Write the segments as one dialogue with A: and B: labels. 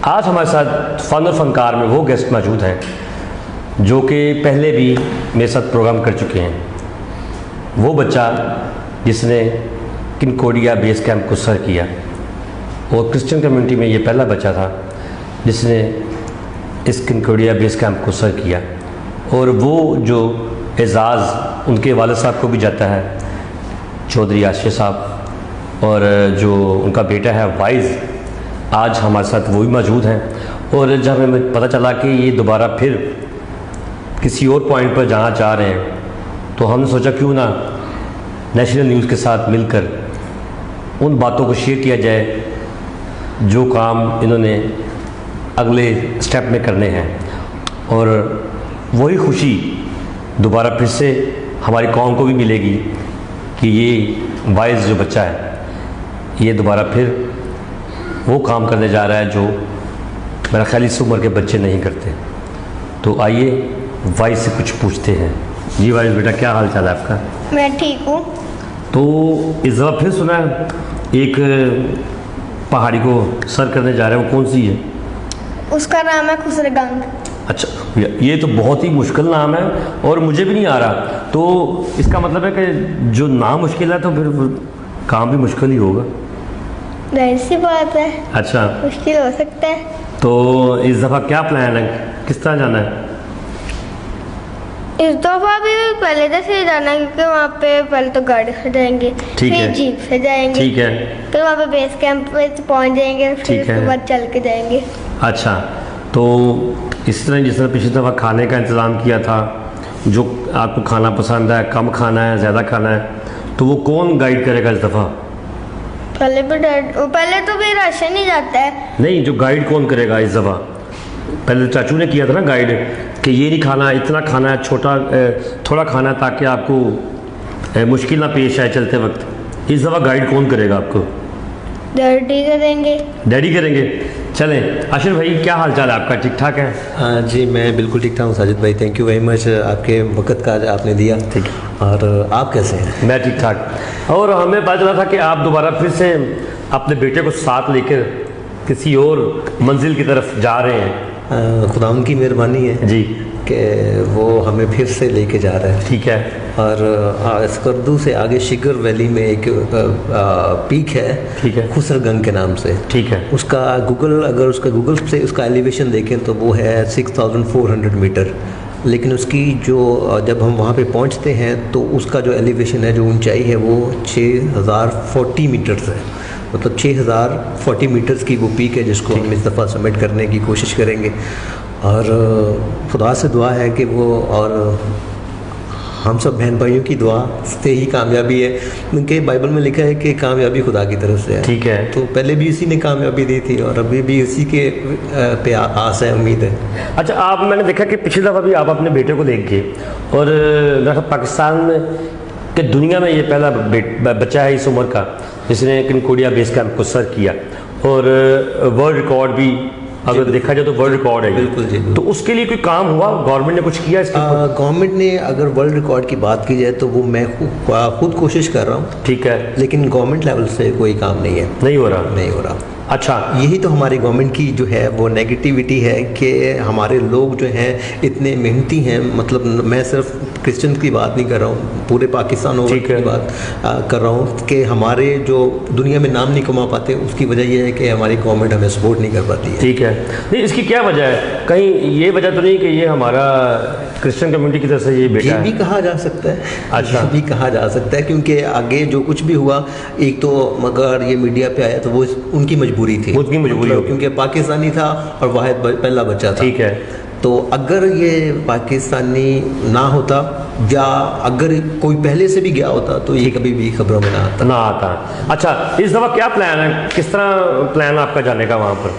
A: आज हमारे साथ फ़न और फ़नकार में वो गेस्ट मौजूद हैं जो कि पहले भी मेरे साथ प्रोग्राम कर चुके हैं। वो बच्चा जिसने किनकोडिया बेस कैंप को सर किया और क्रिश्चियन कम्युनिटी में ये पहला बच्चा था जिसने इस किनकोडिया बेस कैंप को सर किया, और वो जो एजाज़ उनके वालिद साहब को भी जाता है, चौधरी आशिया साहब, और जो उनका बेटा है वाइज़, आज हमारे साथ वो भी मौजूद हैं। और जब हमें पता चला कि ये दोबारा फिर किसी और पॉइंट पर जाना चाह रहे हैं तो हमने सोचा क्यों ना नेशनल न्यूज़ के साथ मिलकर उन बातों को शेयर किया जाए जो काम इन्होंने अगले स्टेप में करने हैं, और वही खुशी दोबारा फिर से हमारी कौम को भी मिलेगी कि ये वाइज़ जो बच्चा है ये दोबारा फिर वो काम करने जा रहा है जो मेरा ख्याल इस उम्र के बच्चे नहीं करते। तो आइए वाइज़ से कुछ पूछते हैं। जी वाइज़ बेटा, क्या हाल चाल है आपका?
B: मैं ठीक हूँ।
A: तो इस दफ़ा फिर सुना है एक पहाड़ी को सर करने जा रहे हैं, वो कौन सी है?
B: उसका नाम है खुसरगंग।
A: अच्छा, ये तो बहुत ही मुश्किल नाम है और मुझे भी नहीं आ रहा। तो इसका मतलब है कि जो नाम मुश्किल है तो फिर काम भी मुश्किल ही होगा।
B: जाहिर सी बात है।
A: अच्छा,
B: मुश्किल हो सकता है।
A: तो इस दफ़ा क्या प्लान है, किस तरह जाना है?
B: इस दफ़ा भी पहले जैसे ही जाना है, क्योंकि वहाँ पे पहले तो गाड़ी से जाएंगे,
A: ठीक
B: फिर
A: है,
B: जीप से जाएंगे,
A: ठीक है,
B: फिर वहाँ पे बेस कैंप पे पहुँच जाएंगे, फिर
A: ठीक है,
B: उसके बाद चल के जाएंगे।
A: अच्छा, तो इस तरह जिस तरह पिछली दफ़ा खाने का इंतज़ाम किया था, जो आपको खाना पसंद है, कम खाना है, ज़्यादा खाना है, तो वो कौन गाइड करेगा इस दफ़ा?
B: पहले तो भी राशन ही जाता है।
A: नहीं, जो गाइड कौन करेगा इस दफ़ा? पहले चाचू ने किया था ना गाइड कि ये नहीं खाना, इतना खाना है, छोटा थोड़ा खाना है ताकि आपको मुश्किल ना पेश आए चलते वक्त। इस दफ़ा गाइड कौन करेगा आपको?
B: डैडी करेंगे।
A: डैडी करेंगे। चलें, आशिर भाई क्या हाल चाल है आपका, ठीक ठाक है?
C: जी मैं बिल्कुल ठीक ठाक हूँ साजिद भाई, थैंक यू वेरी मच, आपके वक्त का आपने दिया।
A: ठीक है।
C: और आप कैसे हैं?
A: मैं ठीक ठाक। और हमें पता चला था कि आप दोबारा फिर से अपने बेटे को साथ लेकर किसी और मंजिल की तरफ जा रहे हैं।
C: खुदा उनकी मेहरबानी है
A: जी
C: कि वो हमें फिर से लेके जा रहा है।
A: ठीक है।
C: और स्कर्दू से आगे शिगर वैली में एक पीक है,
A: ठीक है,
C: खुसरगंग के नाम से।
A: ठीक है।
C: उसका गूगल से उसका एलिवेशन देखें तो वो है 6400 मीटर, लेकिन उसकी जो जब हम वहाँ पे पहुँचते हैं तो उसका जो एलिवेशन है, जो ऊंचाई है, वो 6040 मीटर्स है। मतलब 6040 मीटर्स की वो पीक है जिसको हम इस दफ़ा सबमिट करने की कोशिश करेंगे। और खुदा से दुआ है कि वो, और हम सब बहन भाइयों की दुआ से ही कामयाबी है, क्योंकि बाइबल में लिखा है कि कामयाबी खुदा की तरफ से है।
A: ठीक है। तो
C: पहले भी इसी ने कामयाबी दी थी और अभी भी इसी के पे आस है, उम्मीद है।
A: अच्छा, मैंने देखा कि पिछली दफ़ा भी आप अपने बेटे को लेके गए, और पाकिस्तान के दुनिया में ये पहला बच्चा है इस उम्र का जिसने किनकोडिया बेस कैंप को सर किया, और वर्ल्ड रिकॉर्ड भी अगर देखा जाए तो वर्ल्ड रिकॉर्ड है।
C: बिल्कुल जी।
A: तो उसके लिए कोई काम हुआ, गवर्नमेंट ने कुछ किया इसके ऊपर?
C: गवर्नमेंट ने, अगर वर्ल्ड रिकॉर्ड की बात की जाए तो वो मैं खुद कोशिश कर रहा हूँ।
A: ठीक है।
C: लेकिन गवर्नमेंट लेवल से कोई काम नहीं है।
A: नहीं हो रहा?
C: नहीं हो रहा।
A: अच्छा,
C: यही तो हमारी गवर्नमेंट की जो है वो नेगेटिविटी है कि हमारे लोग जो हैं इतने मेहनती हैं। मतलब मैं सिर्फ क्रिश्चियन की बात नहीं कर रहा हूँ, पूरे पाकिस्तान की बात कर रहा हूँ कि हमारे जो दुनिया में नाम नहीं कमा पाते, उसकी वजह यह है कि हमारी गवर्नमेंट हमें सपोर्ट नहीं कर पाती है।
A: ठीक है। नहीं, इसकी क्या वजह है? कहीं ये वजह तो नहीं कि ये हमारा क्रिश्चियन कम्युनिटी की तरफ से ये बेटा
C: ये भी कहा जा सकता है।
A: अच्छा,
C: ये भी कहा जा सकता है, क्योंकि आगे जो कुछ भी हुआ, एक तो मगर ये मीडिया पे आया तो वो उनकी मजबूरी थी,
A: उनकी मजबूरी
C: मतलब, क्योंकि पाकिस्तानी था और वाहिद पहला बच्चा था।
A: ठीक है।
C: तो अगर ये पाकिस्तानी ना होता या अगर कोई पहले से भी गया होता तो ये कभी भी खबरों में ना आता।
A: अच्छा, इस दफ़ा क्या प्लान है, किस तरह प्लान आपका जाने का वहाँ पर?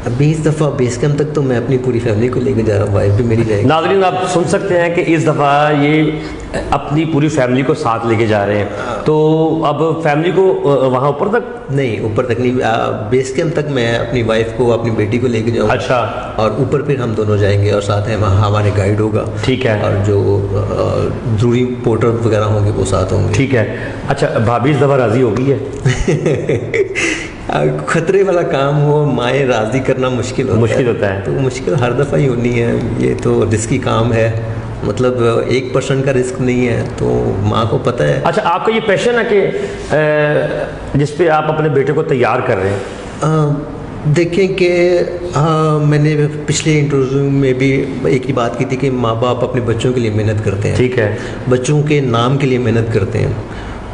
C: अभी इस दफ़ा बेस कैंप तक तो मैं अपनी पूरी फैमिली को लेकर जा रहा हूँ, वाइफ भी मेरी रहेगी।
A: नाज़रीन, आप सुन सकते हैं कि इस दफ़ा ये अपनी पूरी फैमिली को साथ लेके जा रहे हैं। तो अब फैमिली को वहाँ ऊपर तक
C: नहीं, ऊपर तक नहीं, बेस कैंप तक मैं अपनी वाइफ को, अपनी बेटी को लेके जाऊँगा।
A: अच्छा।
C: और ऊपर फिर हम दोनों जाएंगे और साथ में वहाँ हमारे गाइड होगा।
A: ठीक है।
C: और जो जरूरी पोर्टर वगैरह होंगे वो साथ होंगे।
A: ठीक है। अच्छा, भाभी इस दफ़ा राज़ी हो गई है?
C: खतरे वाला काम हो, माएँ राज़ी करना मुश्किल
A: होता है।
C: तो मुश्किल हर दफ़ा ही होनी है, ये तो रिस्की काम है, मतलब 1% का रिस्क नहीं है, तो माँ को पता है।
A: अच्छा, आपका ये पैशन है कि जिस पे आप अपने बेटे को तैयार कर रहे हैं?
C: देखें कि मैंने पिछले इंटरव्यू में भी एक ही बात की थी कि माँ बाप अपने बच्चों के लिए मेहनत करते हैं,
A: ठीक है,
C: बच्चों के नाम के लिए मेहनत करते हैं।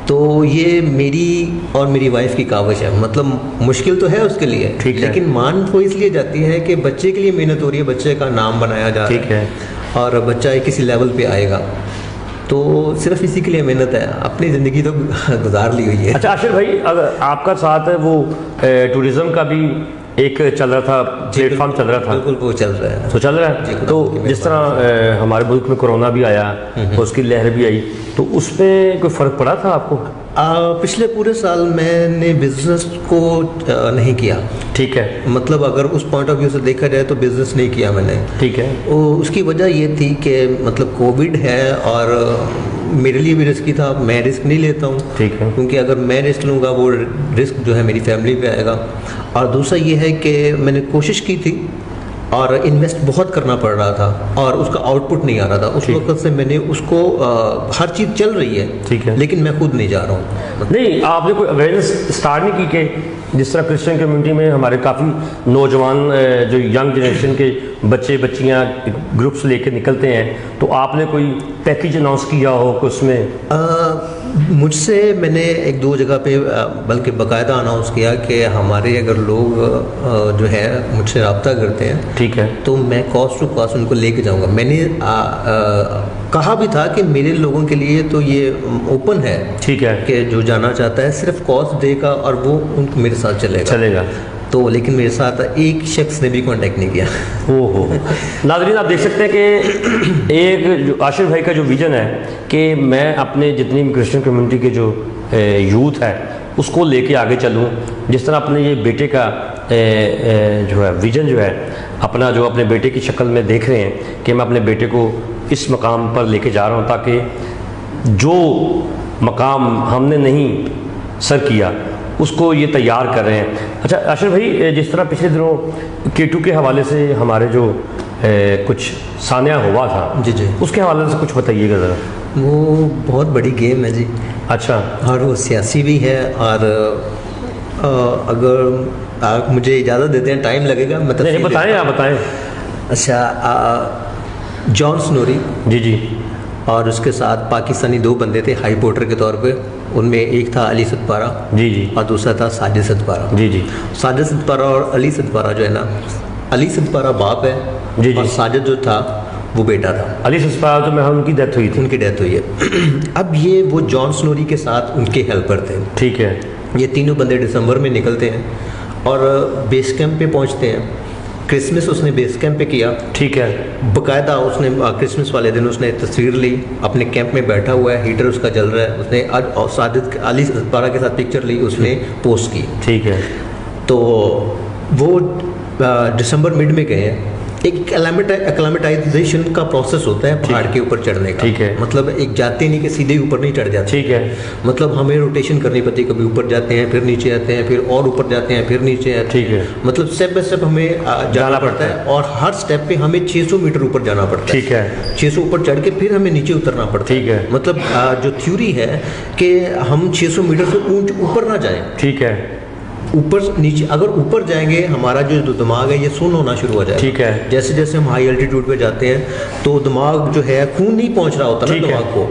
C: तो ये मेरी और मेरी वाइफ की काविश है, मतलब मुश्किल तो है उसके लिए,
A: ठीक है,
C: लेकिन मान तो इसलिए जाती है कि बच्चे के लिए मेहनत हो रही है, बच्चे का नाम बनाया जा रहा है,
A: ठीक है,
C: और बच्चा किसी लेवल पे आएगा, तो सिर्फ इसी के लिए मेहनत है, अपनी ज़िंदगी तो गुजार ली हुई है।
A: अच्छा आशिर भाई, अगर आपका साथ है वो टूरिज़्म का भी एक चल रहा था, प्लेटफॉर्म चल रहा था?
C: बिल्कुल, वो चल रहा है,
A: तो चल रहा है। तो जिस तरह हमारे मुल्क में कोरोना भी आया, उसकी लहर भी आई, तो उस पर कोई फ़र्क पड़ा था आपको?
C: पिछले पूरे साल मैंने बिज़नेस को नहीं किया,
A: ठीक है,
C: मतलब अगर उस पॉइंट ऑफ व्यू से देखा जाए तो बिज़नेस नहीं किया मैंने,
A: ठीक है।
C: उसकी वजह ये थी कि मतलब कोविड है और मेरे लिए भी रिस्की था, मैं रिस्क नहीं लेता हूँ,
A: ठीक है,
C: क्योंकि अगर मैं रिस्क लूँगा वो रिस्क जो है मेरी फैमिली पे आएगा। और दूसरा ये है कि मैंने कोशिश की थी और इन्वेस्ट बहुत करना पड़ रहा था और उसका आउटपुट नहीं आ रहा था, उस वक्त से मैंने उसको हर चीज़ चल रही है,
A: ठीक है,
C: लेकिन मैं खुद नहीं जा रहा हूँ।
A: नहीं, आपने कोई अवेयरनेस स्टार्ट नहीं की कि जिस तरह क्रिश्चियन कम्युनिटी में हमारे काफ़ी नौजवान जो यंग जनरेशन के बच्चे बच्चियाँ ग्रुप्स लेके निकलते हैं, तो आपने कोई पैकेज अनाउंस किया हो कि उसमें?
C: मुझसे मैंने एक दो जगह पे बल्कि बाकायदा अनाउंस किया कि हमारे अगर लोग जो है मुझसे रब्ता करते हैं,
A: ठीक है,
C: तो मैं कॉस्ट टू कॉस्ट उनको लेके जाऊंगा। मैंने कहा भी था कि मेरे लोगों के लिए तो ये ओपन है,
A: ठीक है,
C: कि जो जाना चाहता है सिर्फ कॉस्ट देगा और वो उनको मेरे साथ चलेगा। तो लेकिन मेरे साथ एक शख्स ने भी कांटेक्ट नहीं किया।
A: ओहो, नाज़रीन आप देख सकते हैं कि एक जो आशिर भाई का जो विज़न है कि मैं अपने जितनी भी क्रिश्चियन कम्युनिटी के जो यूथ है उसको लेके आगे चलूँ, जिस तरह अपने ये बेटे का जो है विज़न जो है अपना जो अपने बेटे की शक्ल में देख रहे हैं कि मैं अपने बेटे को इस मकाम पर लेके जा रहा हूँ, ताकि जो मकाम हमने नहीं सर किया उसको ये तैयार कर रहे हैं। अच्छा आशिर भाई, जिस तरह पिछले दिनों K2 के हवाले से हमारे जो कुछ सानिया हुआ था,
C: जी जी,
A: उसके हवाले से कुछ बताइएगा ज़रा।
C: वो बहुत बड़ी गेम है जी।
A: अच्छा,
C: और वो सियासी भी है, और अगर आप मुझे इजाज़त देते हैं, टाइम लगेगा, मतलब
A: नहीं बताएं, आप बताएं।
C: अच्छा, जॉन स्नोरी
A: जी जी,
C: और उसके साथ पाकिस्तानी दो बंदे थे हाई पोर्टर के तौर पे, उनमें एक था अली सतपारा, जी जी, और दूसरा था साजिद सतपारा, जी जी। साजिद सतपारा और अली सतपारा जो है ना, अली सतपारा बाप है, जी जी, और साजिद जो था वो बेटा था। अली सतपारा तो मैं उनकी डेथ हुई थी, उनकी डेथ हुई है। अब ये वो जॉन स्नोरी के साथ उनके हेल्पर थे, ठीक है। ये तीनों बंदे दिसंबर में निकलते हैं और बेस कैंप पे पहुंचते हैं। क्रिसमस उसने बेस कैंप पे किया, ठीक है, बाकायदा उसने क्रिसमस वाले दिन उसने तस्वीर ली, अपने कैंप में बैठा हुआ है, हीटर उसका जल रहा है, उसने आज साजिद अली सतपारा के साथ पिक्चर ली, उसने पोस्ट की, ठीक है। तो वो दिसंबर मिड में गए हैं। एक एक्लामेटाइजेशन का प्रोसेस होता है पहाड़ के ऊपर चढ़ने का, ठीक है, मतलब एक जाते नहीं कि सीधे ऊपर नहीं चढ़ जाते, ठीक है, मतलब हमें रोटेशन करनी पड़ती है, कभी ऊपर जाते हैं फिर नीचे आते हैं, फिर और ऊपर जाते हैं फिर नीचे आते हैं, ठीक है, मतलब स्टेप बाय स्टेप हमें जाना पड़ता है, और हर स्टेप पे हमें 600 मीटर ऊपर जाना पड़ता है, ठीक है, 600 ऊपर चढ़ के फिर हमें नीचे उतरना पड़ता है, ठीक है, मतलब जो थ्योरी है कि हम 600 मीटर से ऊपर ना जाए, ठीक है, ऊपर नीचे अगर ऊपर जाएंगे हमारा जो दिमाग है ये सुन्न होना शुरू हो जाएगा, ठीक है, जैसे जैसे हम हाई एल्टीट्यूड पे जाते हैं तो दिमाग जो है खून नहीं पहुंच रहा होता ना दिमाग को,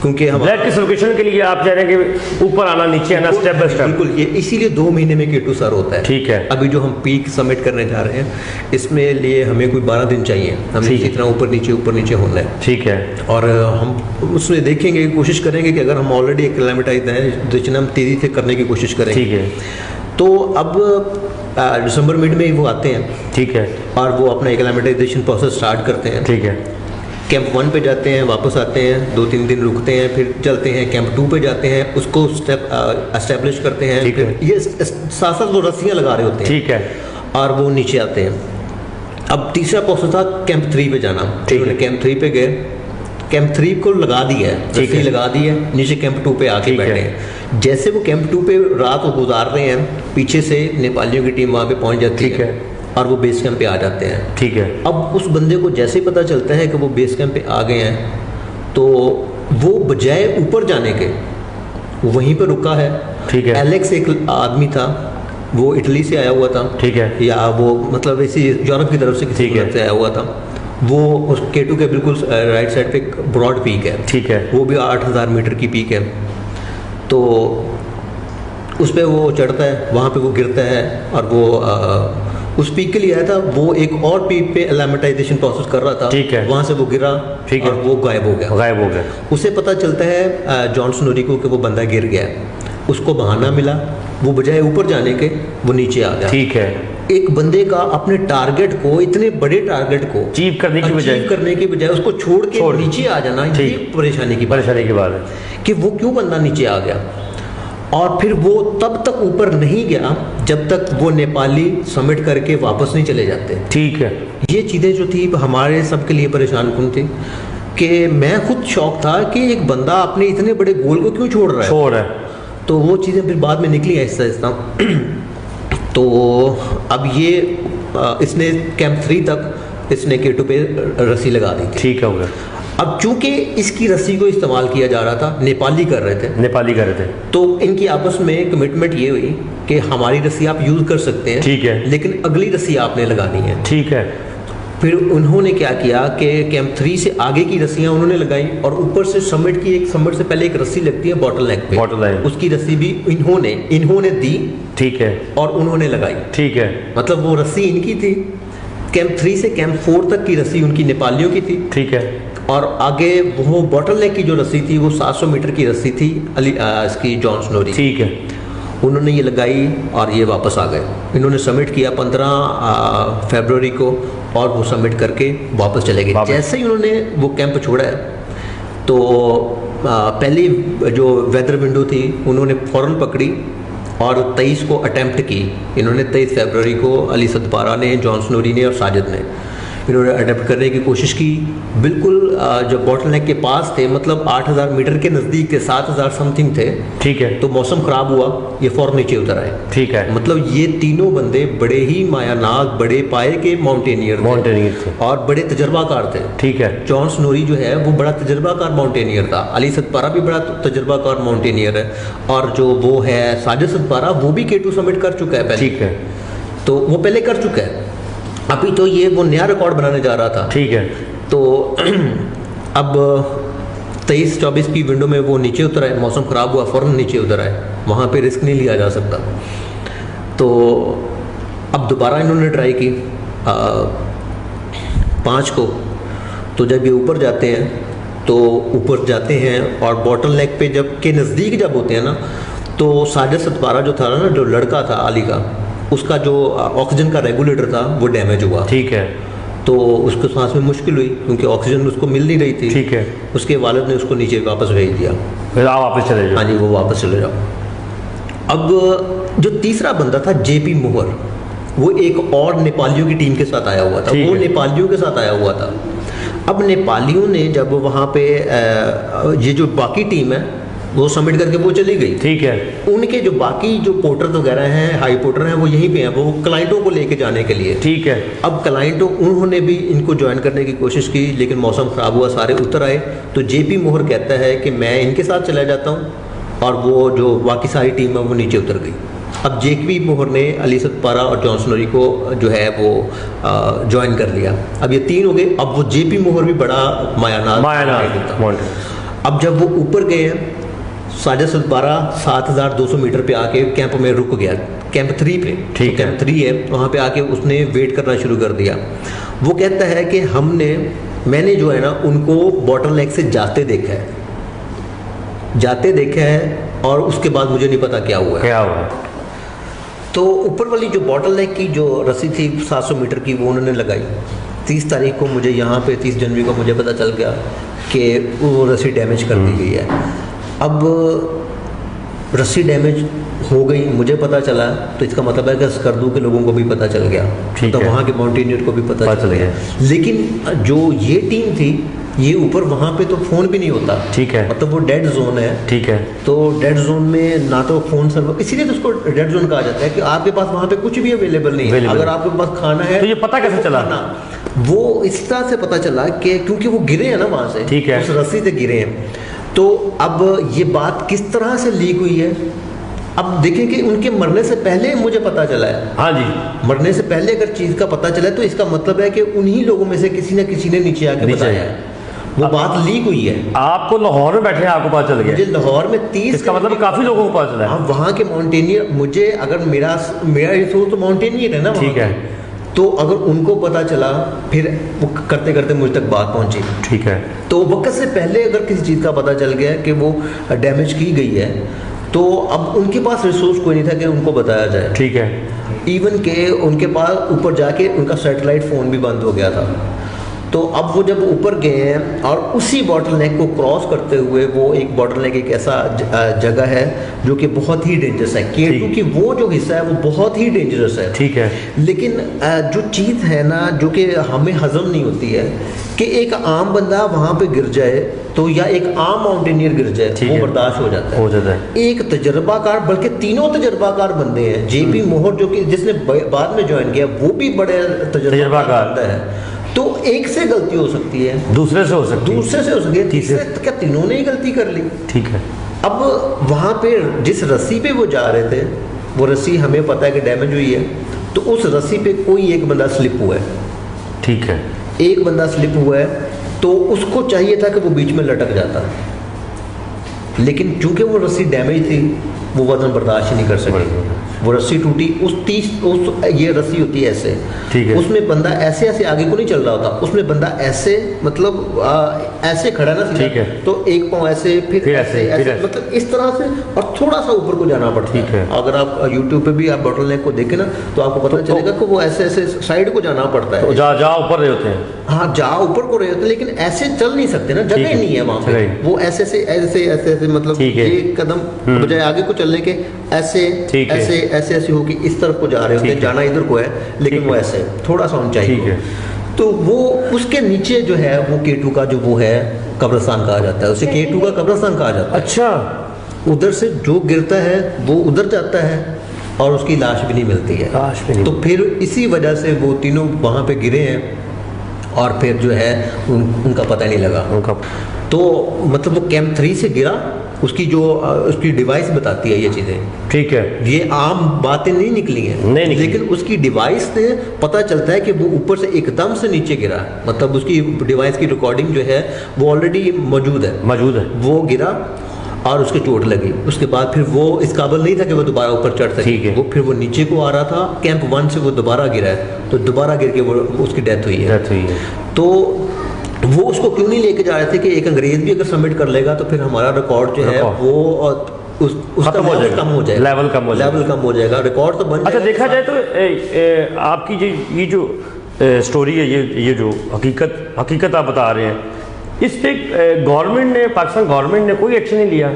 C: क्योंकि हम ब्लड की सर्कुलेशन के लिए आप चाह रहे हैं कि ऊपर आना नीचे आना स्टेप बाय स्टेप, बिल्कुल, ये इसीलिए 2 महीने में K2 सर होता है, ठीक है। अभी जो हम पीक सबमिट करने जा रहे हैं इसमें लिए हमें कोई 12 दिन चाहिए, हमें इसी तरह ऊपर नीचे होना है, ठीक है, और हम उसमें देखेंगे, कोशिश करेंगे कि अगर हम ऑलरेडी एक्लामेटाइज हैं तो हम तेज़ी से करने की कोशिश करेंगे, ठीक है। तो अब दिसंबर मिड में ही वो आते हैं, ठीक है, और वो अपना एक्लामेटाइजेशन प्रोसेस स्टार्ट करते हैं, ठीक है। कैंप 1 पे जाते हैं, वापस आते हैं, 2-3 दिन रुकते हैं, फिर चलते हैं, कैंप 2 पे जाते हैं, उसको एस्टेब्लिश करते हैं, फिर ये साथ वो रस्सियाँ लगा रहे होते हैं, ठीक है, और वो नीचे आते हैं। अब तीसरा प्रोसेस था कैंप 3 पे जाना, ठीक है, कैंप 3 पे गए, कैंप 3 को लगा दिया है, रस्सी लगा दी है, नीचे कैंप 2 पे आके बैठे हैं। जैसे वो कैंप 2 पे रात को गुजार रहे हैं, पीछे से नेपालियों की टीम वहाँ पे पहुँच जाती
A: ठीक
C: है और वो बेस कैंप पे आ जाते हैं।
A: ठीक है।
C: अब उस बंदे को जैसे ही पता चलता है कि वो बेस कैंप पे आ गए हैं, तो वो बजाय ऊपर जाने के वहीं पर रुका है।
A: ठीक है।
C: एलेक्स एक आदमी था, वो इटली से आया हुआ था।
A: ठीक है।
C: या वो मतलब ऐसी यूरोप की तरफ से किसी तरफ से आया हुआ था। वो उस K2 के बिल्कुल राइट साइड पे एक ब्रॉड पीक है।
A: ठीक है।
C: वो भी 8000 मीटर की पीक है। तो उस पर वो चढ़ता है, वहाँ पे वो गिरता है और वो उस पीक के लिए आया था। वो एक और पीक पे एलामेटाइजेशन प्रोसेस कर रहा था।
A: ठीक है।
C: वहाँ से वो गिरा।
A: ठीक है।
C: और वो गायब हो गया।
A: गायब हो गया।
C: उसे पता चलता है जॉन स्नोरी को कि वो बंदा गिर गया है। उसको बहाना मिला, वो बजाय ऊपर जाने के वो नीचे आ गया।
A: ठीक है।
C: एक बंदे का अपने टारगेट को, इतने बड़े टारगेट को
A: अचीव करने की बजाय
C: उसको छोड़ के नीचे आ जाना, ये परेशानी की बात है कि वो क्यों बंदा नीचे आ गया। और फिर वो तब तक ऊपर नहीं गया जब तक वो नेपाली समिट करके वापस नहीं चले जाते।
A: ठीक है।
C: ये चीज़ें जो थी हमारे सबके लिए परेशान कुन थी कि मैं खुद शौक था कि एक बंदा अपने इतने बड़े गोल को क्यों छोड़ रहा है। तो वो चीज़ें फिर बाद में निकली आहिस्ता आहिस्ता। तो अब ये इसने कैंप 3 तक इसने K2 पे रस्सी लगा दी थी।
A: ठीक है।
C: अब चूंकि इसकी रस्सी को इस्तेमाल किया जा रहा था, नेपाली कर रहे थे, तो इनकी आपस में कमिटमेंट ये हुई कि हमारी रस्सी आप यूज़ कर सकते हैं,
A: ठीक है,
C: लेकिन अगली रस्सी आपने लगानी है।
A: ठीक है।
C: फिर उन्होंने क्या किया कि कैंप 3 से आगे की रस्सियाँ उन्होंने लगाई और ऊपर से समिट से पहले एक रस्सी लगती है बॉटल नेक पे, उसकी रस्सी भी इन्होंने दी। ठीक है। और उन्होंने लगाई। ठीक है। मतलब वो रस्सी इनकी थी। कैंप 3 से कैंप 4 तक की रस्सी उनकी नेपालियों की थी। ठीक है। और आगे वो बॉटल नेक की जो रस्सी थी वो 700 मीटर की रस्सी थी इसकी जॉन स्नोरी। ठीक है। उन्होंने ये लगाई और ये वापस आ गए। इन्होंने सबमिट किया 15 फरवरी को और वो सबमिट करके वापस चले गए। जैसे ही उन्होंने वो कैंप छोड़ा है तो पहली जो वेदर विंडो थी उन्होंने फ़ौरन पकड़ी और 23 को अटैम्प्ट की। इन्होंने 23 फरवरी को अली सदपारा ने, जॉन स्नोरी ने और साजिद ने इन्होंने अटैम्प्ट करने की कोशिश की। बिल्कुल जब बॉटल नेक के पास थे, मतलब 8000 मीटर के नज़दीक थे, 7000 समथिंग थे। ठीक है। तो मौसम ख़राब हुआ, ये फ़ौरन नीचे उतर आए। ठीक है। मतलब ये तीनों बंदे बड़े ही मायानाक, बड़े पाए के माउंटेनियर थे और बड़े तजर्बाकार थे। ठीक है। जॉन स्नोरी जो है वो बड़ा तजर्बाकार माउंटेनियर था। अली सदपारा भी बड़ा तजर्बाकार माउंटेनियर है और जो वो है साजिद सदपारा वो भी K2 सबमिट कर चुका है पहले। ठीक है। तो वो पहले कर चुका है, अभी तो ये वो नया रिकॉर्ड बनाने जा रहा था। ठीक है। तो अब 23-24 की विंडो में वो नीचे उतर आए। मौसम ख़राब हुआ, फ़ौरन नीचे उतर आए। वहाँ पे रिस्क नहीं लिया जा सकता। तो अब दोबारा इन्होंने ट्राई की 5 को। तो जब ये ऊपर जाते हैं तो ऊपर जाते हैं और बॉटल नेक पे जब के नज़दीक जब होते हैं ना, तो साजिद सदपारा जो था ना, जो लड़का था अली का, उसका जो ऑक्सीजन का रेगुलेटर था वो डैमेज हुआ। ठीक है। तो उसको सांस में मुश्किल हुई क्योंकि ऑक्सीजन उसको मिल नहीं रही थी। ठीक है। उसके वालिद ने उसको नीचे वापस भेज दिया, फिर आप वापस चले जाओ। हाँ जी, वो वापस चले जाओ। अब जो तीसरा बंदा था JP मोहर, वो एक और नेपालियों की टीम के साथ आया हुआ था। वो नेपालियों के साथ आया हुआ था। अब नेपालियों ने जब वहाँ पे ये जो बाकी टीम है वो सबमिट करके वो चली गई। ठीक है। उनके जो बाकी जो पोर्टर वगैरह हैं, हाई पोर्टर हैं, वो यहीं पे हैं, वो क्लाइंटों को लेके जाने के लिए। ठीक है। अब क्लाइंटों उन्होंने भी इनको ज्वाइन करने की कोशिश की, लेकिन मौसम ख़राब हुआ, सारे उतर आए। तो JP मोहर कहता है कि मैं इनके साथ चला जाता हूँ, और वो जो बाकी सारी टीम है वो नीचे उतर गई। अब JP मोहर ने अली सदपारा और जॉन स्नोरी को जो है वो ज्वाइन कर लिया। अब ये 3 हो गए। अब वो JP मोहर भी बड़ा मायानाक। अब जब वो ऊपर गए हैं, साजिद सदपारा 7200 मीटर पे आके कैंप में रुक गया, कैंप 3 पे। ठीक है। कैंप 3 है, वहाँ पे आके उसने वेट करना शुरू कर दिया। वो कहता है कि मैंने जो है ना उनको बॉटल नेक से जाते देखा है और उसके बाद मुझे नहीं पता क्या हुआ। तो ऊपर वाली जो बॉटल नेक की जो रस्सी थी 700 मीटर की, वो उन्होंने लगाई। 30 तारीख को मुझे यहाँ पे 30 जनवरी को मुझे पता चल गया कि वो रस्सी डैमेज कर दी गई है। अब रस्सी डैमेज हो गई, मुझे पता चला, तो इसका मतलब है कि स्कर्दू के लोगों को भी पता चल गया, तो वहाँ के माउंटेनियर को भी पता चल गया। लेकिन जो ये टीम थी ये ऊपर वहाँ पे तो फ़ोन भी नहीं होता।
A: ठीक है।
C: मतलब वो डेड जोन है।
A: ठीक है।
C: तो डेड जोन में ना तो फ़ोन सर्वर, इसीलिए तो उसको डेड जोन कहा जाता है कि आपके पास वहाँ पे कुछ भी अवेलेबल नहीं है। अगर आपके पास खाना है
A: तो ये पता कैसे चला?
C: वो इस तरह से पता चला कि क्योंकि वो गिरे हैं ना वहाँ से,
A: ठीक है,
C: उस रस्सी से गिरे हैं। तो अब ये बात किस तरह से लीक हुई है, अब देखें कि उनके मरने से पहले मुझे पता चला है।
A: हाँ जी,
C: मरने से पहले अगर चीज़ का पता चला है तो इसका मतलब है कि उन्हीं लोगों में से किसी न किसी ने नीचे आके बताया है, वो बात लीक हुई है।
A: आपको लाहौर में बैठे आपको पता चल गया?
C: मुझे लाहौर में 30,
A: इसका मतलब काफी लोगों को पता चला है।
C: हाँ, वहाँ के माउंटेनियर, मुझे अगर मेरा रिसोर्स तो माउंटेनियर है ना,
A: ठीक है,
C: तो अगर उनको पता चला फिर वो करते करते मुझ तक बात पहुंची।
A: ठीक है।
C: तो वक्त से पहले अगर किसी चीज़ का पता चल गया कि वो डैमेज की गई है तो अब उनके पास रिसोर्स कोई नहीं था कि उनको बताया जाए।
A: ठीक है।
C: इवन के उनके पास ऊपर जाके उनका सैटेलाइट फ़ोन भी बंद हो गया था। तो अब वो जब ऊपर गए हैं और उसी बॉटल नेक को क्रॉस करते हुए, वो एक बॉटल नेक एक ऐसा जगह है जो कि बहुत ही डेंजरस है, क्योंकि वो जो हिस्सा है वो बहुत ही डेंजरस है।
A: ठीक है।
C: लेकिन जो चीज़ है ना जो कि हमें हजम नहीं होती है कि एक आम बंदा वहाँ पे गिर जाए तो, या एक आम माउंटेनियर गिर जाए, वो बर्दाश्त हो जाता है। एक तजर्बाकार, बल्कि तीनों तजर्बाकार बंदे हैं। जेपी मोहर जो कि जिसने बाद में ज्वाइन किया वो भी बड़े तजर्बाकार है। तो एक से गलती हो सकती है,
A: दूसरे से हो सकती है,
C: तीसरे तो क्या तीनों ने ही गलती कर ली?
A: ठीक है।
C: अब वहाँ पे जिस रस्सी पे वो जा रहे थे, वो रस्सी हमें पता है कि डैमेज हुई है, तो उस रस्सी पे कोई एक बंदा स्लिप हुआ है।
A: ठीक है।
C: एक बंदा स्लिप हुआ है तो उसको चाहिए था कि वो बीच में लटक जाता, लेकिन चूंकि वो रस्सी डैमेज थी वो वजन बर्दाश्त ही नहीं कर सके, वो रस्सी टूटी। ये रस्सी होती है ऐसे,
A: ठीक है,
C: उसमें बंदा ऐसे ऐसे आगे को नहीं चल रहा होता, उसमें बंदा ऐसे मतलब ऐसे खड़ा ना, ठीक है, तो एक पाँव ऐसे फिर ऐसे मतलब इस तरह से, और थोड़ा सा ऊपर को जाना पड़ता है। अगर आप यूट्यूब पे भी आप बॉटल नेक को देखें ना तो आपको पता चलेगा कि वो ऐसे ऐसे साइड को जाना पड़ता है।
A: जा ऊपर रहे होते हैं,
C: हाँ, जा ऊपर को रहे होते हैं, लेकिन ऐसे चल नहीं सकते ना, जगह नहीं है वहाँ पे। वो ऐसे ऐसे मतलब एक कदम बजाय आगे को चलने के ऐसे ऐसे होके इस तरफ को जा रहे होते हैं, जाना इधर को है, लेकिन वो ऐसे थोड़ा सा ऊंचाई है। तो वो उसके नीचे जो है वो K2 का जो वो है कब्रिस्तान कहा जाता है, उसे K2 का कब्रिस्तान कहा जाता है।
A: अच्छा,
C: उधर से जो गिरता है वो उधर जाता है और उसकी लाश भी नहीं मिलती है। तो फिर इसी वजह से वो तीनों वहाँ पे गिरे हैं और फिर जो है उनका पता नहीं लगा उनका। तो मतलब वो कैंप 3 से गिरा, उसकी जो उसकी डिवाइस बताती है ये चीज़ें। ठीक है, ये आम बातें नहीं निकली हैं, लेकिन उसकी डिवाइस से पता चलता है कि वो ऊपर से एकदम से नीचे गिरा, मतलब उसकी डिवाइस की रिकॉर्डिंग जो है वो ऑलरेडी मौजूद है। वो गिरा और उसके चोट लगी, उसके बाद फिर वो इस काबिल नहीं था कि वो दोबारा ऊपर चढ़ सके, वो फिर वो नीचे को आ रहा था, कैंप 1 से वो दोबारा गिरा है, तो दोबारा गिर के वो उसकी डेथ हुई है। तो वो उसको क्यों नहीं लेके जा रहे थे कि एक अंग्रेज भी अगर सबमिट कर लेगा तो फिर हमारा रिकॉर्ड जो है वो उसका लेवल कम हो जाएगा, रिकॉर्ड तो बन जाएगा।
A: अच्छा, देखा जाए तो आपकी ये जो स्टोरी है, ये जो हकीकत आप बता रहे हैं, इस पे गवर्नमेंट ने, पाकिस्तान गवर्नमेंट ने कोई एक्शन नहीं लिया?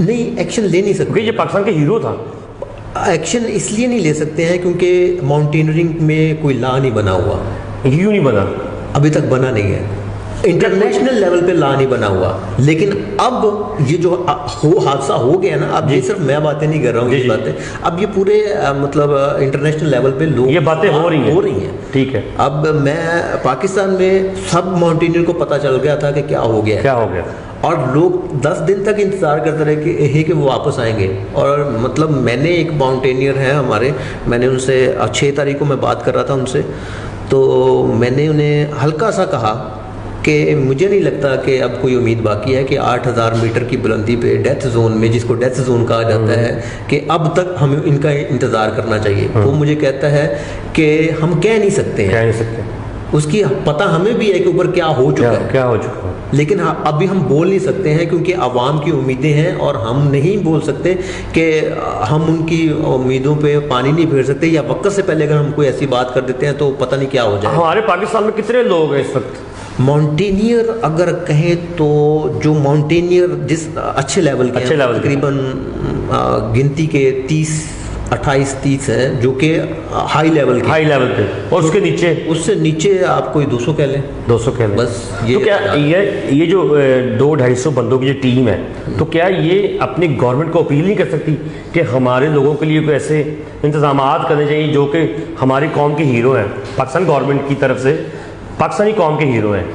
C: नहीं, एक्शन ले नहीं सकते,
A: ये पाकिस्तान के हीरो था।
C: एक्शन इसलिए नहीं ले सकते हैं क्योंकि माउंटेनियरिंग में कोई लॉ नहीं बना हुआ।
A: क्यों नहीं बना?
C: अभी तक बना नहीं है, इंटरनेशनल लेवल पे लॉ नहीं बना हुआ। लेकिन अब ये जो हादसा हो गया ना, अब ये सिर्फ मैं बातें नहीं कर रहा हूँ, ये बातें अब ये पूरे मतलब इंटरनेशल लेवल पे लोग
A: ये बातें हो रही हैं। ठीक है,
C: अब मैं पाकिस्तान में सब माउंटेनियर को पता चल गया था कि क्या हो गया, और लोग 10 दिन तक इंतज़ार करते रहे कि वो वापस आएंगे। और मतलब मैंने एक माउंटेनियर हैं हमारे, मैंने उनसे 6 तारीख को मैं बात कर रहा था उनसे, तो मैंने उन्हें हल्का सा कहा कि मुझे नहीं लगता कि अब कोई उम्मीद बाकी है कि 8000 मीटर की बुलंदी पे डेथ जोन में, जिसको डेथ जोन कहा जाता है, कि अब तक हमें इनका इंतज़ार करना चाहिए। वो मुझे कहता है कि हम कह नहीं सकते, उसकी पता हमें भी है कि ऊपर क्या हो चुका है, लेकिन अभी हम बोल नहीं सकते हैं क्योंकि आवाम की उम्मीदें हैं, और हम नहीं बोल सकते कि हम उनकी उम्मीदों पे पानी नहीं फेर सकते, या वक्त से पहले अगर हम कोई ऐसी बात कर देते हैं तो पता नहीं क्या हो जाए।
A: हमारे पाकिस्तान में कितने लोग हैं इस वक्त
C: माउंटेनियर? अगर कहें तो जो माउंटेनियर जिस अच्छे लेवल के तकरीबन गिनती के 28-30 है, जो कि हाई लेवल की,
A: हाई लेवल पे, और उसके नीचे
C: उससे नीचे आप कोई 200 कह लें,
A: 200 कह लें
C: बस।
A: तो क्या ये जो 200-250 बंदों की जो टीम है, तो क्या ये अपनी गवर्नमेंट को अपील नहीं कर सकती कि हमारे लोगों के लिए कोई ऐसे इंतजाम करने चाहिए जो कि हमारी कौम के हीरो हैं, पाकिस्तान गवर्नमेंट की तरफ से पाकिस्तानी कौम के हीरो हैं?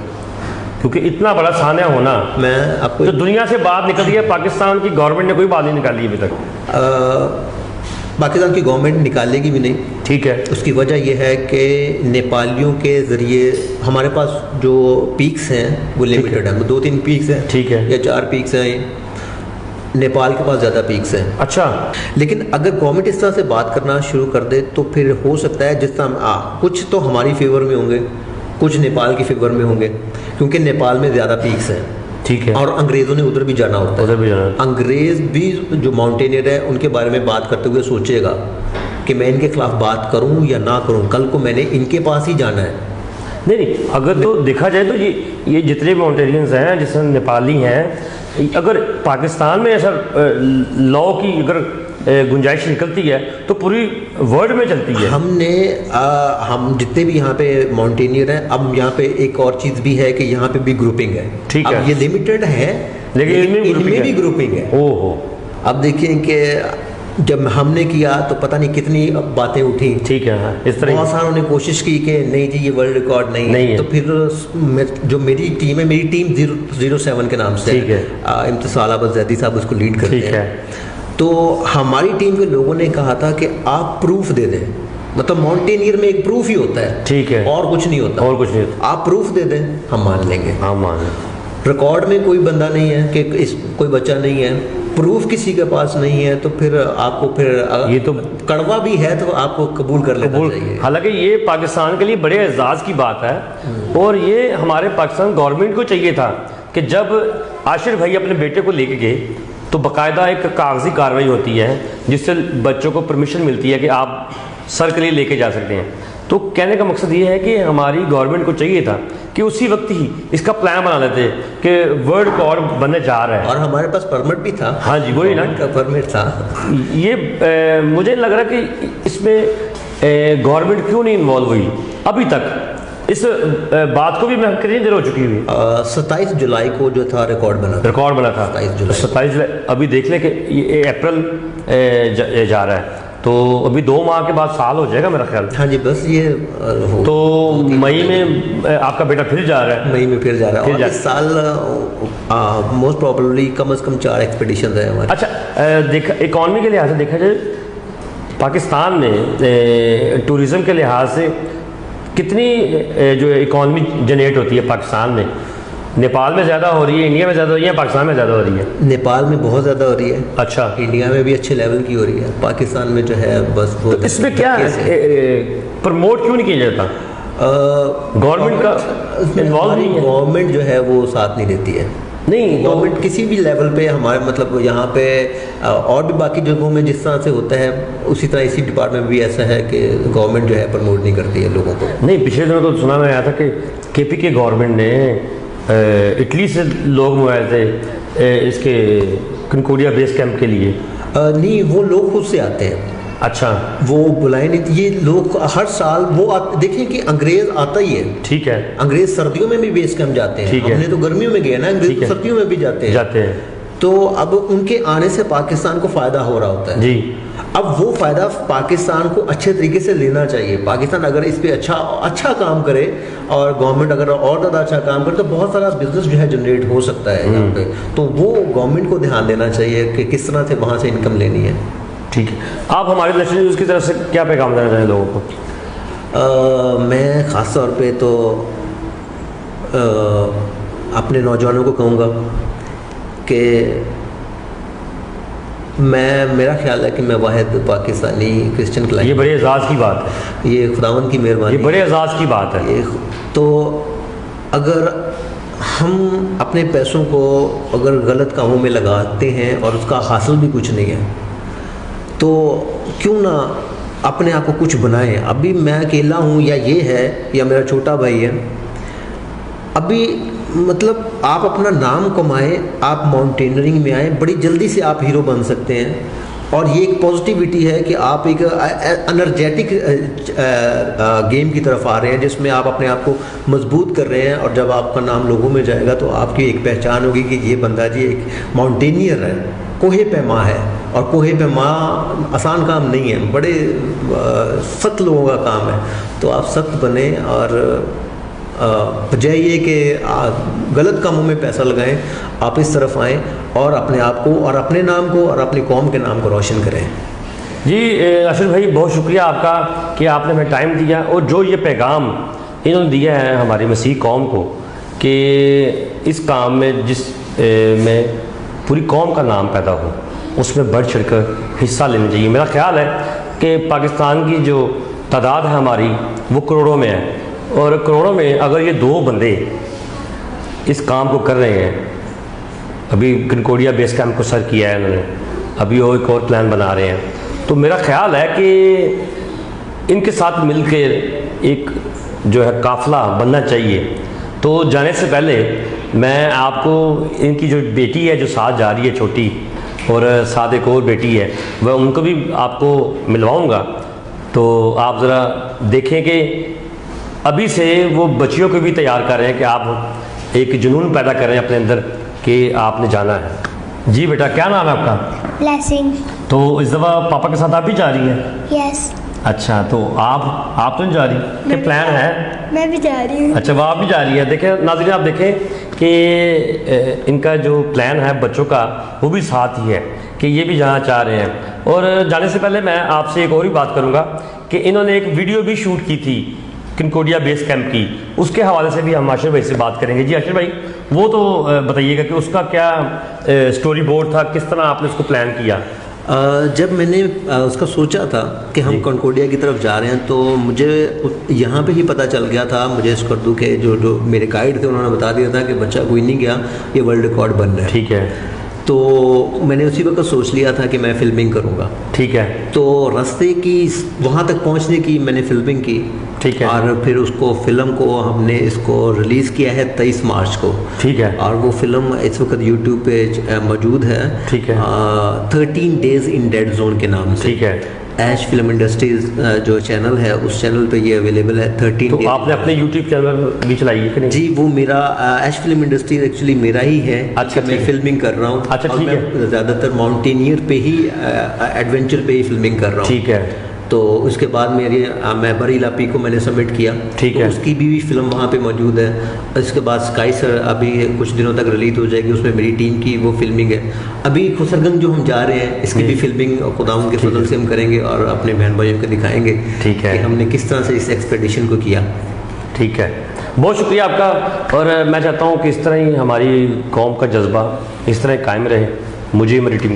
A: क्योंकि इतना बड़ा सान्या होना,
C: मैं आपको
A: तो दुनिया से बात निकल गई है, पाकिस्तान की गवर्नमेंट ने कोई बात नहीं निकाली अभी तक।
C: पाकिस्तान की गवर्नमेंट निकालेगी भी नहीं।
A: ठीक है।
C: उसकी वजह यह है कि नेपालियों के ज़रिए हमारे पास जो पीक्स हैं वो लिमिटेड हैं, 2-3 पीक्स हैं,
A: ठीक है,
C: या 4 पीक्स हैं। नेपाल के पास ज़्यादा पीक्स हैं।
A: अच्छा।
C: लेकिन अगर गवर्नमेंट इस तरह से बात करना शुरू कर दे तो फिर हो सकता है जिस तरह कुछ तो हमारी फेवर में होंगे, कुछ नेपाल की फेवर में होंगे, क्योंकि नेपाल में ज़्यादा पीक्स हैं।
A: ठीक है।
C: और अंग्रेज़ों ने उधर भी जाना होता है,
A: उधर भी जाना है।
C: अंग्रेज़ भी जो माउंटेनियर है उनके बारे में बात करते हुए सोचेगा कि मैं इनके खिलाफ बात करूं या ना करूं, कल को मैंने इनके पास ही जाना है।
A: नहीं, अगर तो देखा जाए तो ये जितने माउंटेनियंस हैं, जैसे नेपाली हैं, अगर पाकिस्तान में ऐसा लॉ की अगर गुंजाइश निकलती है तो पूरी वर्ल्ड में चलती है।
C: हम जितने भी यहाँ पे माउंटेनियर हैं, अब यहाँ पे एक और चीज़ भी है कि यहाँ पे भी ग्रुपिंग है।
A: ठीक है।
C: अब ये लिमिटेड है,
A: लेकिन
C: इनमें भी ग्रुपिंग है।
A: ओहो।
C: अब देखिए कि जब हमने किया तो पता नहीं कितनी बातें उठी।
A: ठीक है। हाँ, इस तरह
C: बहुत सारों ने कोशिश की कि नहीं जी ये वर्ल्ड रिकॉर्ड नहीं है। तो फिर जो मेरी टीम है, मेरी टीम 007 के नाम से,
A: ठीक है,
C: इम्तिसाल अहमद जैदी साहब उसको लीड करते हैं।
A: ठीक है।
C: तो हमारी टीम के लोगों ने कहा था कि आप प्रूफ दे दें, मतलब माउंटेनियर में एक प्रूफ ही होता है।
A: ठीक है।
C: और कुछ नहीं होता,
A: और कुछ नहीं होता।
C: आप प्रूफ दे दें, हम मान लेंगे।
A: हाँ, मान।
C: रिकॉर्ड में कोई बंदा नहीं है कि कोई बच्चा नहीं है, प्रूफ किसी के पास नहीं है, तो फिर आपको ये तो कड़वा भी है तो आपको कबूल कर लेना चाहिए।
A: हालांकि ये पाकिस्तान के लिए बड़े एजाज़ की बात है, और ये हमारे पाकिस्तान गवर्नमेंट को चाहिए था कि जब आशिर भाई अपने बेटे को लेके गए तो बाकायदा एक कागजी कार्रवाई होती है जिससे बच्चों को परमिशन मिलती है कि आप सर के लिए लेके जा सकते हैं। तो कहने का मकसद ये है कि हमारी गवर्नमेंट को चाहिए था कि उसी वक्त ही इसका प्लान बना लेते कि वर्ल्ड रिकॉर्ड बनने जा रहा है।
C: और हमारे पास परमिट भी था।
A: हाँ जी, वही ना,
C: का परमिट था।
A: ये मुझे लग रहा कि इसमें गवर्नमेंट क्यों नहीं इन्वॉल्व हुई अभी तक। इस बात को भी मैं कितनी देर हो चुकी हुई?
C: 27 जुलाई को जो था रिकॉर्ड बना था।
A: 27 जुलाई। अभी देख लें कि ये अप्रैल जा रहा है, तो अभी 2 माह के बाद साल हो जाएगा मेरा ख्याल।
C: हाँ जी, बस ये
A: तो मई में आपका बेटा फिर जा रहा है।
C: मई में फिर जा रहा है। और इस साल मोस्ट प्रोबेबली कम से कम 4 एक्सपेडिशन है हमारे।
A: अच्छा, देखा इकॉनमी के लिहाज से देखा जाए पाकिस्तान में टूरिज़म के लिहाज से कितनी जो इकॉनमी जनरेट होती है पाकिस्तान में? नेपाल में ज़्यादा हो रही है, इंडिया में ज़्यादा हो रही है, पाकिस्तान में ज़्यादा हो रही है?
C: नेपाल में बहुत ज़्यादा हो रही है।
A: अच्छा।
C: इंडिया में भी अच्छे लेवल की हो रही है, पाकिस्तान में जो है बस वो।
A: तो इसमें क्या प्रमोट क्यों नहीं किया जाता? गवर्नमेंट का इन्वॉल्व नहीं है।
C: गवर्नमेंट जो है वो साथ नहीं देती है।
A: नहीं,
C: गवर्नमेंट किसी भी लेवल पे हमारे मतलब यहाँ पे और भी बाकी जगहों में जिस तरह से होता है उसी तरह इसी डिपार्टमेंट में भी ऐसा है कि गवर्नमेंट जो है प्रमोट नहीं करती है लोगों को।
A: नहीं, पिछले दिनों तो सुना में आया था कि KPK गवर्नमेंट ने इटली से लोग मंगाए थे इसके कनकोडिया बेस कैंप के लिए।
C: नहीं, वो लोग खुद से आते हैं।
A: अच्छा।
C: वो बुलाए नहीं, ये लोग हर साल वो देखिए कि अंग्रेज आता ही है।
A: ठीक है।
C: अंग्रेज सर्दियों में भी बेस कैंप जाते हैं। हमने तो गर्मियों में गए ना, अंग्रेज तो सर्दियों में भी जाते हैं। तो अब उनके आने से पाकिस्तान को फायदा हो रहा होता है
A: जी।
C: अब वो फायदा पाकिस्तान को अच्छे तरीके से लेना चाहिए। पाकिस्तान अगर इस पे अच्छा काम करे और गवर्नमेंट अगर और ज़्यादा अच्छा काम करे तो बहुत सारा बिजनेस जो है जनरेट हो सकता है यहाँ पे। तो वो गवर्नमेंट को ध्यान देना चाहिए कि किस तरह से वहाँ से इनकम लेनी है।
A: ठीक है। आप हमारे नेशनल न्यूज़ की तरफ से क्या पैगाम देना चाहें लोगों को?
C: मैं ख़ास तौर पे तो अपने नौजवानों को कहूँगा कि मेरा ख्याल है कि मैं वाहिद पाकिस्तानी क्रिश्चियन क्लाइंब।
A: ये बड़े एजाज़ की बात है,
C: ये खुदावंद की मेहरबानी,
A: ये बड़े एजाज़ की बात है।
C: ये तो अगर हम अपने पैसों को अगर गलत कामों में लगाते हैं और उसका हासिल भी कुछ नहीं है तो क्यों ना अपने आप को कुछ बनाएं। अभी मैं अकेला हूँ या ये है या मेरा छोटा भाई है, अभी मतलब आप अपना नाम कमाएं, आप माउंटेनियरिंग में आए, बड़ी जल्दी से आप हीरो बन सकते हैं। और ये एक पॉजिटिविटी है कि आप एक एनर्जेटिक गेम की तरफ आ रहे हैं जिसमें आप अपने आप को मजबूत कर रहे हैं, और जब आपका नाम लोगों में जाएगा तो आपकी एक पहचान होगी कि ये बंदा जी एक माउंटेनियर है, कोहे पैमा है। और कोहे पैमा आसान काम नहीं है, बड़े सख्त लोगों का काम है। तो आप सख्त बने और बजाय ये कि गलत कामों में पैसा लगाएं, आप इस तरफ आएँ और अपने आप को और अपने नाम को और अपनी कौम के नाम को रोशन करें।
A: जी अशरफ भाई, बहुत शुक्रिया आपका कि आपने हमें टाइम दिया, और जो ये पैगाम इन्होंने दिया है हमारी मसीह कौम को कि इस काम में में पूरी कौम का नाम पैदा हो, उसमें बढ़ चढ़ कर हिस्सा लेना चाहिए। मेरा ख्याल है कि पाकिस्तान की जो तादाद है हमारी वो करोड़ों में है, और करोड़ों में अगर ये 2 बंदे इस काम को कर रहे हैं, अभी कनकोडिया बेस कैंप को सर किया है इन्होंने, अभी वो एक और प्लान बना रहे हैं, तो मेरा ख्याल है कि इनके साथ मिलकर एक जो है काफ़िला बनना चाहिए। तो जाने से पहले मैं आपको इनकी जो बेटी है जो साथ जा रही है छोटी, और साथ एक और बेटी है, वह उनको भी आपको मिलवाऊंगा। तो आप ज़रा देखें कि अभी से वो बच्चियों को भी तैयार कर रहे हैं कि आप एक जुनून पैदा कर रहे हैं अपने अंदर कि आपने जाना है। जी बेटा, क्या नाम है आपका?
B: ब्लेसिंग।
A: तो इस दफ़ा पापा के साथ आप भी जा रही हैं?
B: यस।
A: अच्छा, तो आप तो नहीं जा रही? क्या प्लान है?
B: मैं भी जा रही हूँ।
A: अच्छा, वह आप भी जा रही है। देखें नाज़रीन, आप देखें कि इनका जो प्लान है बच्चों का वो भी साथ ही है कि ये भी जाना चाह रहे हैं। और जाने से पहले मैं आपसे एक और ही बात करूँगा कि इन्होंने एक वीडियो भी शूट की थी कनकोडिया बेस कैंप की, उसके हवाले से भी हम आशिर भाई से बात करेंगे। जी आशिर भाई, वो तो बताइएगा कि उसका क्या स्टोरी बोर्ड था, किस तरह आपने उसको प्लान किया?
C: जब मैंने उसका सोचा था कि हम कनकोडिया की तरफ जा रहे हैं, तो मुझे यहाँ पे ही पता चल गया था, मुझे स्कर्दू के जो मेरे गाइड थे उन्होंने बता दिया था कि बच्चा कोई नहीं गया, ये वर्ल्ड रिकॉर्ड बन रहा है।
A: ठीक है।
C: तो मैंने उसी वक्त सोच लिया था कि मैं फिल्मिंग करूँगा।
A: ठीक है।
C: तो रास्ते की वहाँ तक पहुँचने की मैंने फिल्मिंग की।
A: ठीक है।
C: और फिर उसको फिल्म को हमने इसको रिलीज़ किया है 23 मार्च को।
A: ठीक है।
C: और वो फिल्म इस वक्त यूट्यूब पे मौजूद है।
A: ठीक है।
C: 13 डेज इन डेड जोन के नाम से।
A: ठीक है।
C: ऐश फिल्म इंडस्ट्रीज जो चैनल है, उस चैनल पे ये अवेलेबल है। 13
A: तो
C: डेज।
A: आपने अपने यूट्यूब चैनल भी चलाई है कि नहीं?
C: जी, वो मेरा ऐश फिल्म इंडस्ट्रीज एक्चुअली मेरा ही है।
A: अच्छा,
C: मैं फिल्मिंग कर रहा हूँ।
A: अच्छा, ठीक है।
C: ज़्यादातर माउंटेनियर पे ही एडवेंचर पे ही फिल्मिंग कर रहा हूँ।
A: ठीक है।
C: तो उसके बाद मैं बरी लापी को मैंने सबमिट किया।
A: ठीक है।
C: तो उसकी भी फिल्म वहाँ पे मौजूद है। इसके बाद स्काई सर अभी कुछ दिनों तक रिलीज हो जाएगी, उसमें मेरी टीम की वो फिल्मिंग है। अभी खुसरगंज जो हम जा रहे हैं, इसकी भी फिल्मिंग खुदावंद के फजल से हम करेंगे और अपने बहन भाइयों को दिखाएंगे।
A: ठीक है।
C: कि हमने किस तरह से इस एक्सपेडिशन को किया।
A: ठीक है, बहुत शुक्रिया आपका। और मैं चाहता हूँ कि इस तरह ही हमारी कौम का जज्बा इस तरह कायम रहे। मुझे मेरी टीम